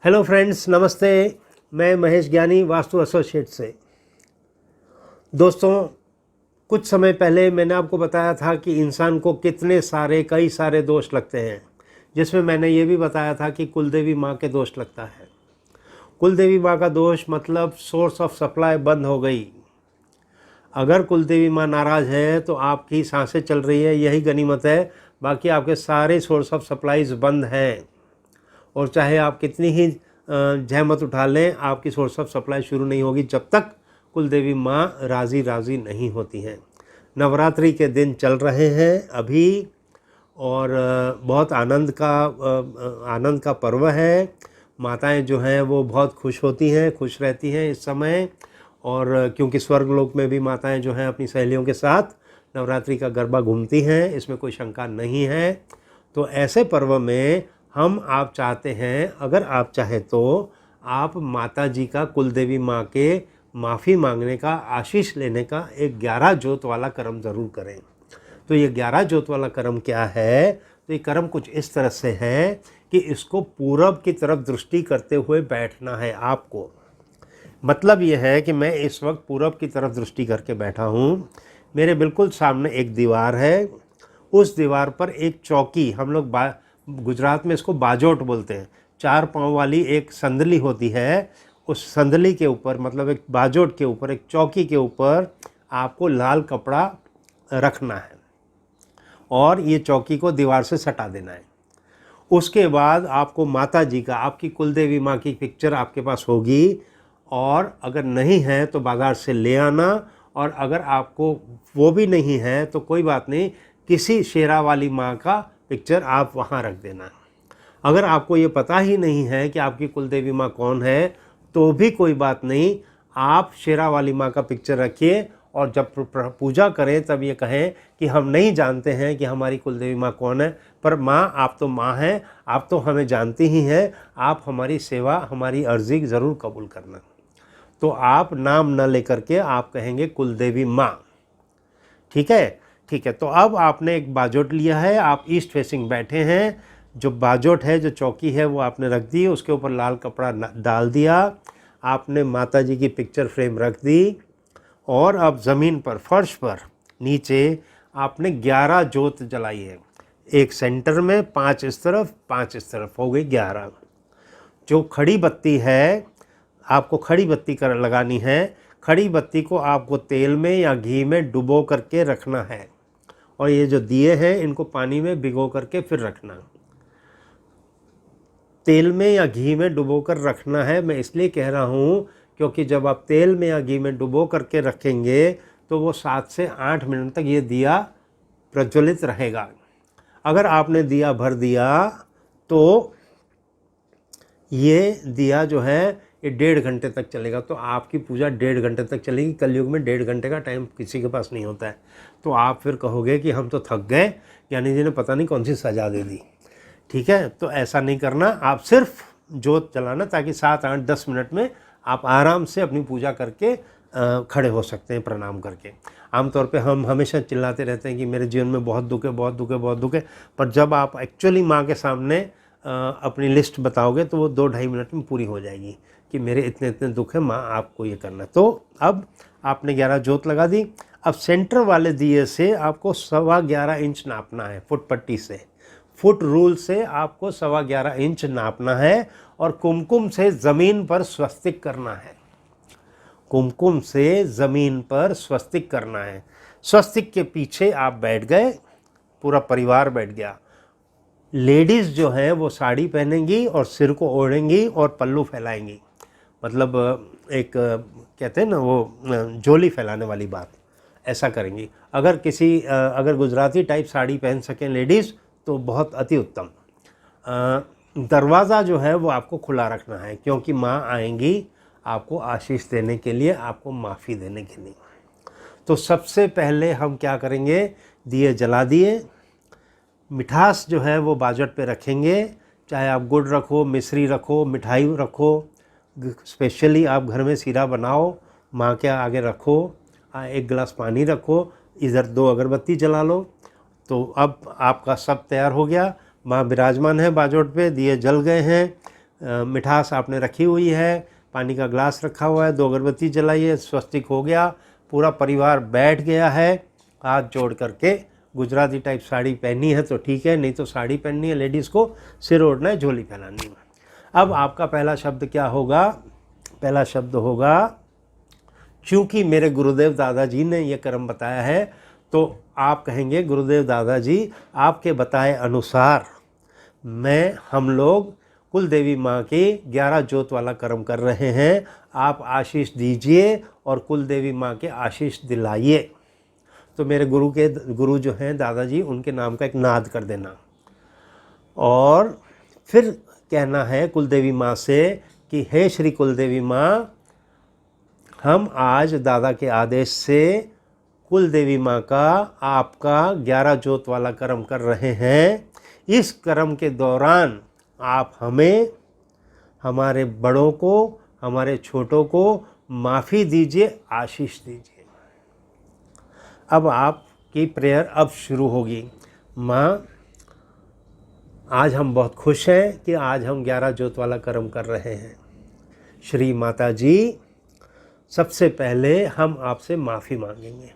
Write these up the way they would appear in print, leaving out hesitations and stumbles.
Hello friends, नमस्ते। मैं महेश ज्ञानी, वास्तु एसोसिएट से। दोस्तों, कुछ समय पहले मैंने आपको बताया था कि इंसान को कई सारे दोष लगते हैं, जिसमें मैंने ये भी बताया था कि कुलदेवी माँ के दोष लगता है। कुलदेवी माँ का दोष मतलब सोर्स ऑफ सप्लाई बंद हो गई। अगर कुलदेवी माँ नाराज़ है तो आपकी सांसें चल रही है, यही गनीमत है। बाकी आपके सारे सोर्स ऑफ सप्लाईज बंद हैं, और चाहे आप कितनी ही जहमत उठा लें, आपकी सोर्स ऑफ सप्लाई शुरू नहीं होगी जब तक कुलदेवी माँ राज़ी नहीं होती हैं। नवरात्रि के दिन चल रहे हैं अभी, और बहुत आनंद का पर्व है। माताएं जो हैं वो बहुत खुश होती हैं, खुश रहती हैं इस समय। और क्योंकि स्वर्गलोक में भी माताएं जो हैं अपनी सहेलियों के साथ नवरात्रि का गरबा घूमती हैं, इसमें कोई शंका नहीं है। तो ऐसे पर्व में आप चाहते हैं, अगर आप चाहें तो आप माता जी का, कुलदेवी माँ के माफ़ी मांगने का, आशीष लेने का एक 11 जोत वाला कर्म ज़रूर करें। तो ये 11 जोत वाला कर्म क्या है? तो ये कर्म कुछ इस तरह से है कि इसको पूरब की तरफ दृष्टि करते हुए बैठना है आपको। मतलब ये है कि मैं इस वक्त पूरब की तरफ दृष्टि करके बैठा हूँ। मेरे बिल्कुल सामने एक दीवार है। उस दीवार पर एक चौकी, हम लोग गुजरात में इसको बाजोट बोलते हैं, 4 पाँव वाली एक संदली होती है। उस संदली के ऊपर, मतलब एक बाजोट के ऊपर, एक चौकी के ऊपर आपको लाल कपड़ा रखना है और ये चौकी को दीवार से सटा देना है। उसके बाद आपको माता जी का, आपकी कुलदेवी माँ की पिक्चर आपके पास होगी, और अगर नहीं है तो बाज़ार से ले आना। और अगर आपको वो भी नहीं है तो कोई बात नहीं, किसी शेरा वाली माँ का पिक्चर आप वहाँ रख देना। अगर आपको ये पता ही नहीं है कि आपकी कुलदेवी माँ कौन है तो भी कोई बात नहीं, आप शेरा वाली माँ का पिक्चर रखिए, और जब पूजा करें तब ये कहें कि हम नहीं जानते हैं कि हमारी कुलदेवी माँ कौन है, पर माँ आप तो माँ हैं, आप तो हमें जानती ही हैं, आप हमारी सेवा, हमारी अर्जी ज़रूर कबूल करना। तो आप नाम न लेकर के आप कहेंगे कुलदेवी माँ। ठीक है? ठीक है। तो अब आपने एक बाजोट लिया है, आप ईस्ट फेसिंग बैठे हैं। जो बाजोट है, जो चौकी है, वो आपने रख दी, उसके ऊपर लाल कपड़ा डाल दिया, आपने माता जी की पिक्चर फ्रेम रख दी, और अब ज़मीन पर, फर्श पर नीचे आपने 11 जोत जलाई है। एक सेंटर में, 5 इस तरफ, 5 इस तरफ, हो गई 11। जो खड़ी बत्ती है, आपको खड़ी बत्ती लगानी है। खड़ी बत्ती को आपको तेल में या घी में डुबो करके रखना है, और ये जो दिए हैं इनको पानी में भिगो करके फिर रखना। तेल में या घी में डुबो कर रखना है। मैं इसलिए कह रहा हूँ क्योंकि जब आप तेल में या घी में डुबो करके रखेंगे तो वो 7 से 8 मिनट तक ये दिया प्रज्वलित रहेगा। अगर आपने दिया भर दिया तो ये दिया जो है ये 1.5 घंटे तक चलेगा। तो आपकी पूजा 1.5 घंटे तक चलेगी। कलयुग में 1.5 घंटे का टाइम किसी के पास नहीं होता है। तो आप फिर कहोगे कि हम तो थक गए, यानी जी ने पता नहीं कौन सी सजा दे दी। ठीक है? तो ऐसा नहीं करना, आप सिर्फ जोत जलाना, ताकि 7, 8, 10 मिनट में आप आराम से अपनी पूजा करके खड़े हो सकते हैं प्रणाम करके। आमतौर पे हम हमेशा चिल्लाते रहते हैं कि मेरे जीवन में बहुत दुख है, बहुत दुख है, बहुत दुख है, पर जब आप एक्चुअली माँ के सामने अपनी लिस्ट बताओगे तो वो 2-2.5 मिनट में पूरी हो जाएगी कि मेरे इतने इतने दुख है माँ, आपको ये करना है। तो अब आपने 11 जोत लगा दी। अब सेंटर वाले दिए से आपको 11.25 इंच नापना है, फुट पट्टी से, फुट रूल से आपको 11.25 इंच नापना है, और कुमकुम से ज़मीन पर स्वस्तिक करना है। कुमकुम से ज़मीन पर स्वस्तिक करना है। स्वस्तिक के पीछे आप बैठ गए, पूरा परिवार बैठ गया। लेडीज़ जो हैं वो साड़ी पहनेंगी और सिर को ओढ़ेंगी और पल्लू फैलाएंगी, मतलब एक कहते हैं ना वो झोली फैलाने वाली बात, ऐसा करेंगी। अगर गुजराती टाइप साड़ी पहन सकें लेडीज़ तो बहुत अति उत्तम। दरवाज़ा जो है वो आपको खुला रखना है, क्योंकि माँ आएंगी आपको आशीष देने के लिए, आपको माफ़ी देने के लिए। तो सबसे पहले हम क्या करेंगे, दिए जला दिए, मिठास जो है वो बाजट पे रखेंगे। चाहे आप गुड़ रखो, मिश्री रखो, मिठाई रखो, स्पेशली आप घर में सीरा बनाओ, माँ के आगे रखो, 1 गिलास पानी रखो, इधर 2 अगरबत्ती जला लो। तो अब आपका सब तैयार हो गया। माँ विराजमान है बाजोट पे, दिए जल गए हैं, मिठास आपने रखी हुई है, पानी का ग्लास रखा हुआ है, 2 अगरबत्ती जलाइए, स्वस्तिक हो गया, पूरा परिवार बैठ गया है, हाथ जोड़ करके। गुजराती टाइप साड़ी पहनी है तो ठीक है, नहीं तो साड़ी पहननी है लेडीज़ को, सिर ओढ़ना है, झोली फैलानी है। अब आपका पहला शब्द क्या होगा? पहला शब्द होगा, क्योंकि मेरे गुरुदेव दादाजी ने ये कर्म बताया है तो आप कहेंगे गुरुदेव दादाजी आपके बताए अनुसार हम लोग कुल देवी माँ के 11 जोत वाला कर्म कर रहे हैं, आप आशीष दीजिए और कुल देवी माँ के आशीष दिलाइए। तो मेरे गुरु जो हैं दादाजी, उनके नाम का एक नाद कर देना और फिर कहना है कुल देवी माँ से कि हे श्री कुल देवी माँ, हम आज दादा के आदेश से कुल देवी माँ का आपका 11 जोत वाला कर्म कर रहे हैं। इस कर्म के दौरान आप हमें, हमारे बड़ों को, हमारे छोटों को माफ़ी दीजिए, आशीष दीजिए। अब आपकी प्रेयर अब शुरू होगी। माँ, आज हम बहुत खुश हैं कि आज हम 11 जोत वाला कर्म कर रहे हैं। श्री माता जी, सबसे पहले हम आपसे माफ़ी मांगेंगे।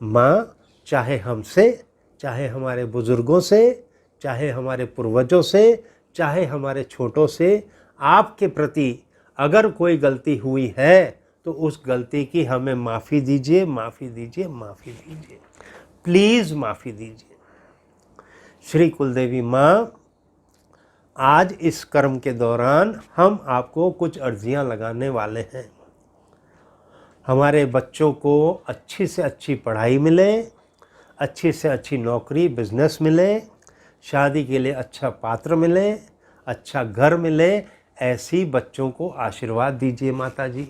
माँ, चाहे हमसे, चाहे हमारे बुज़ुर्गों से, चाहे हमारे पूर्वजों से, चाहे हमारे छोटों से, आपके प्रति अगर कोई गलती हुई है तो उस गलती की हमें माफ़ी दीजिए, माफ़ी दीजिए, माफ़ी दीजिए, प्लीज़ माफ़ी दीजिए। श्री कुलदेवी माँ, आज इस कर्म के दौरान हम आपको कुछ अर्जियां लगाने वाले हैं। हमारे बच्चों को अच्छी से अच्छी पढ़ाई मिले, अच्छी से अच्छी नौकरी बिजनेस मिले, शादी के लिए अच्छा पात्र मिले, अच्छा घर मिले, ऐसी बच्चों को आशीर्वाद दीजिए माता जी।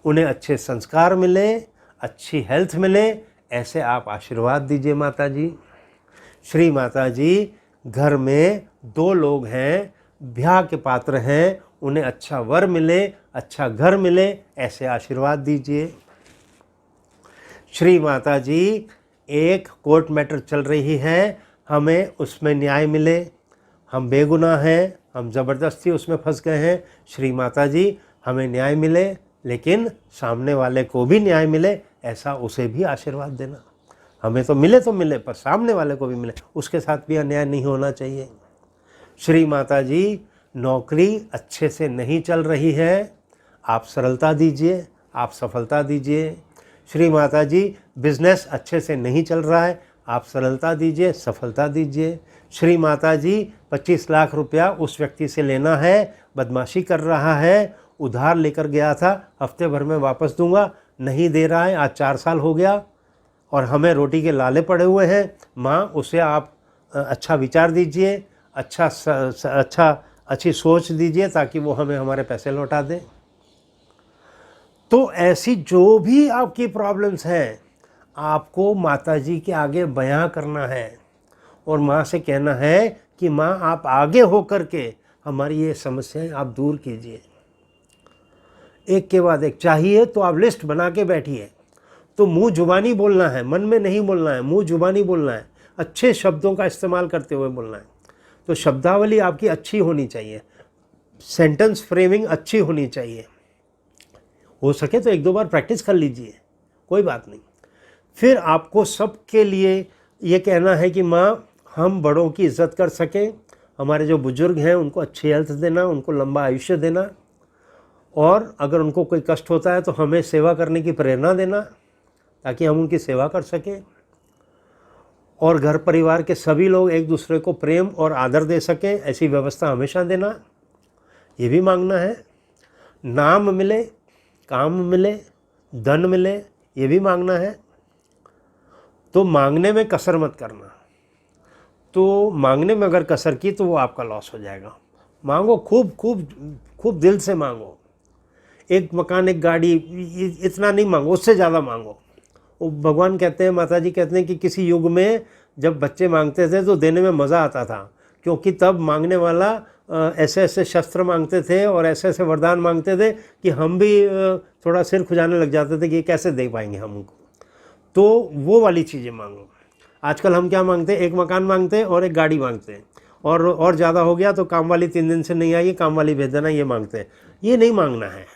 उन्हें अच्छे संस्कार मिले, अच्छी हेल्थ मिले, ऐसे आप आशीर्वाद दीजिए माता जी। श्री माता जी, घर में 2 लोग हैं, ब्याह के पात्र हैं, उन्हें अच्छा वर मिले, अच्छा घर मिले, ऐसे आशीर्वाद दीजिए। श्री माता जी, एक कोर्ट मैटर चल रही है, हमें उसमें न्याय मिले, हम बेगुनाह हैं, हम ज़बरदस्ती उसमें फंस गए हैं। श्री माता जी, हमें न्याय मिले, लेकिन सामने वाले को भी न्याय मिले, ऐसा उसे भी आशीर्वाद देना। हमें तो मिले पर सामने वाले को भी मिले, उसके साथ भी अन्याय नहीं होना चाहिए। श्री माता जी, नौकरी अच्छे से नहीं चल रही है, आप सरलता दीजिए, आप सफलता दीजिए। श्री माता जी, बिजनेस अच्छे से नहीं चल रहा है, आप सरलता दीजिए, सफलता दीजिए। श्री माता जी, 25 लाख रुपया उस व्यक्ति से लेना है, बदमाशी कर रहा है, उधार लेकर गया था, हफ्ते भर में वापस दूंगा, नहीं दे रहा है, आज 4 साल हो गया और हमें रोटी के लाले पड़े हुए हैं। माँ, उसे आप अच्छा विचार दीजिए, अच्छी सोच दीजिए ताकि वो हमें हमारे पैसे लौटा दे। तो ऐसी जो भी आपकी प्रॉब्लम्स हैं, आपको माता जी के आगे बयां करना है और माँ से कहना है कि माँ, आप आगे हो करके हमारी ये समस्याएं आप दूर कीजिए। एक के बाद एक चाहिए तो आप लिस्ट बना के बैठिए। तो मुंह जुबानी बोलना है, मन में नहीं बोलना है, मुंह जुबानी बोलना है, अच्छे शब्दों का इस्तेमाल करते हुए बोलना है। तो शब्दावली आपकी अच्छी होनी चाहिए, सेंटेंस फ्रेमिंग अच्छी होनी चाहिए। हो सके तो 1-2 बार प्रैक्टिस कर लीजिए, कोई बात नहीं। फिर आपको सबके लिए ये कहना है कि माँ, हम बड़ों की इज़्ज़त कर सकें, हमारे जो बुज़ुर्ग हैं उनको अच्छी हेल्थ देना, उनको लंबा आयुष्य देना, और अगर उनको कोई कष्ट होता है तो हमें सेवा करने की प्रेरणा देना ताकि हम उनकी सेवा कर सकें, और घर परिवार के सभी लोग एक दूसरे को प्रेम और आदर दे सकें, ऐसी व्यवस्था हमेशा देना, ये भी मांगना है। नाम मिले, काम मिले, धन मिले, ये भी मांगना है। तो मांगने में कसर मत करना। तो मांगने में अगर कसर की तो वो आपका लॉस हो जाएगा। मांगो, खूब खूब खूब दिल से मांगो। एक मकान, एक गाड़ी, इतना नहीं मांगो, उससे ज़्यादा मांगो। वो भगवान कहते हैं, माता जी कहते हैं कि किसी युग में जब बच्चे मांगते थे तो देने में मज़ा आता था, क्योंकि तब मांगने वाला ऐसे ऐसे शस्त्र मांगते थे और ऐसे ऐसे वरदान मांगते थे कि हम भी थोड़ा सिर खुजाने लग जाते थे कि ये कैसे दे पाएंगे हम उनको। तो वो वाली चीज़ें मांगो। आजकल हम क्या मांगते हैं? एक मकान मांगते हैं और एक गाड़ी मांगते हैं, और ज़्यादा हो गया तो काम वाली 3 दिन से नहीं आई, काम वाली भेज देना, ये मांगते हैं। ये नहीं मांगना है।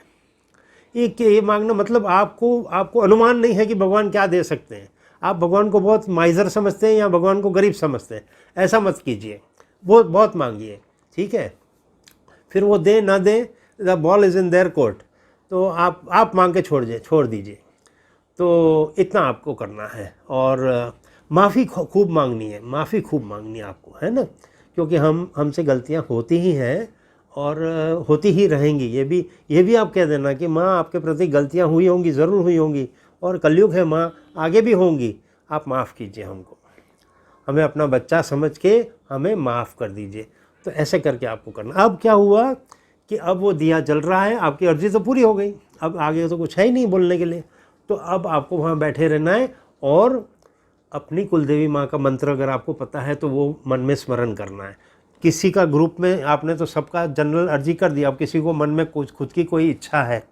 ये मांगना मतलब आपको अनुमान नहीं है कि भगवान क्या दे सकते हैं। आप भगवान को बहुत माइजर समझते हैं या भगवान को गरीब समझते हैं, ऐसा मत कीजिए। वो बहुत मांगिए, ठीक है। फिर वो दे ना दे, the ball is in their court. तो आप मांग के छोड़ दीजिए। तो इतना आपको करना है। और माफ़ी खूब मांगनी है, माफ़ी खूब मांगनी है आपको, है ना, क्योंकि हमसे गलतियां होती ही हैं और होती ही रहेंगी। ये भी आप कह देना कि माँ आपके प्रति गलतियां हुई होंगी, ज़रूर हुई होंगी, और कलयुग है माँ, आगे भी होंगी। आप माफ़ कीजिए हमको, हमें अपना बच्चा समझ के हमें माफ़ कर दीजिए। तो ऐसे करके आपको करना। अब क्या हुआ कि अब वो दिया जल रहा है, आपकी अर्जी तो पूरी हो गई, अब आगे तो कुछ है ही नहीं बोलने के लिए। तो अब आपको वहाँ बैठे रहना है और अपनी कुलदेवी माँ का मंत्र अगर आपको पता है तो वो मन में स्मरण करना है। किसी का ग्रुप में आपने तो सबका जनरल अर्जी कर दिया, अब किसी को मन में कुछ खुद की कोई इच्छा है,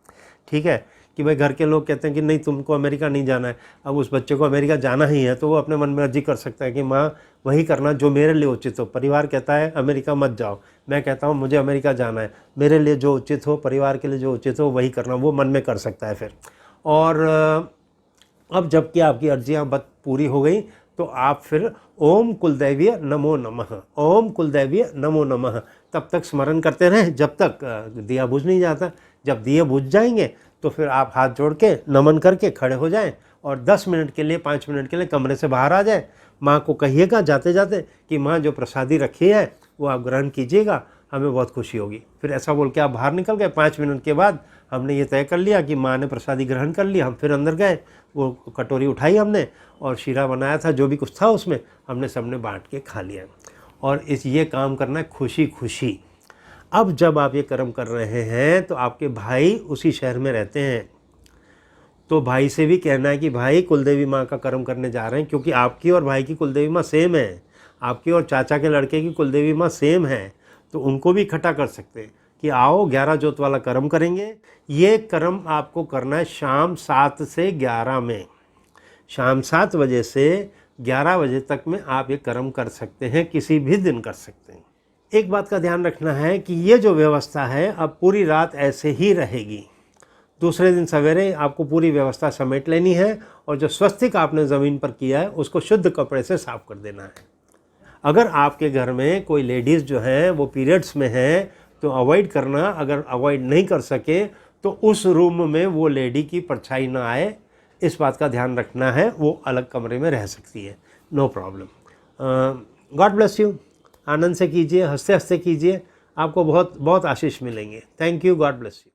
ठीक है, कि भाई घर के लोग कहते हैं कि नहीं तुमको अमेरिका नहीं जाना है, अब उस बच्चे को अमेरिका जाना ही है, तो वो अपने मन में अर्जी कर सकता है कि माँ वही करना जो मेरे लिए उचित हो। परिवार कहता है अमेरिका मत जाओ, मैं कहता हूँ मुझे अमेरिका जाना है, मेरे लिए जो उचित हो, परिवार के लिए जो उचित हो वही करना, वो मन में कर सकता है फिर। और अब जबकि आपकी अर्जियाँ पूरी हो गई तो आप फिर ओम कुलदैवीय नमो नमः, ओम कुलदैवीय नमो नमः तब तक स्मरण करते रहें जब तक दिया बुझ नहीं जाता। जब दिए बुझ जाएंगे तो फिर आप हाथ जोड़ के नमन करके खड़े हो जाएं और 10 मिनट के लिए 5 मिनट के लिए कमरे से बाहर आ जाए। माँ को कहिएगा जाते जाते कि माँ जो प्रसादी रखी है वो आप ग्रहण कीजिएगा, हमें बहुत खुशी होगी। फिर ऐसा बोल के आप बाहर निकल गए। 5 मिनट के बाद हमने ये तय कर लिया कि माँ ने प्रसादी ग्रहण कर लिया, हम फिर अंदर गए, वो कटोरी उठाई हमने और शीरा बनाया था, जो भी कुछ था उसमें हमने सबने बांट के खा लिया। और ये काम करना है खुशी खुशी। अब जब आप ये कर्म कर रहे हैं तो आपके भाई उसी शहर में रहते हैं, तो भाई से भी कहना है कि भाई कुलदेवी माँ का कर्म करने जा रहे हैं, क्योंकि आपकी और भाई की कुलदेवी माँ सेम है, आपकी और चाचा के लड़के की कुलदेवी माँ सेम है, तो उनको भी इकट्ठा कर सकते हैं कि आओ 11 जोत वाला कर्म करेंगे। ये कर्म आपको करना है शाम 7 से 11 में, शाम 7 बजे से 11 बजे तक में आप ये कर्म कर सकते हैं, किसी भी दिन कर सकते हैं। एक बात का ध्यान रखना है कि ये जो व्यवस्था है अब पूरी रात ऐसे ही रहेगी। दूसरे दिन सवेरे आपको पूरी व्यवस्था समेट लेनी है और जो स्वस्तिक आपने ज़मीन पर किया है उसको शुद्ध कपड़े से साफ कर देना है। अगर आपके घर में कोई लेडीज़ जो है वो पीरियड्स में है तो अवॉइड करना, अगर अवॉइड नहीं कर सके तो उस रूम में वो लेडी की परछाई ना आए, इस बात का ध्यान रखना है। वो अलग कमरे में रह सकती है, no problem. God bless you. आनंद से कीजिए, हंसते हंसते कीजिए, आपको बहुत बहुत आशीष मिलेंगे। Thank you, God bless you.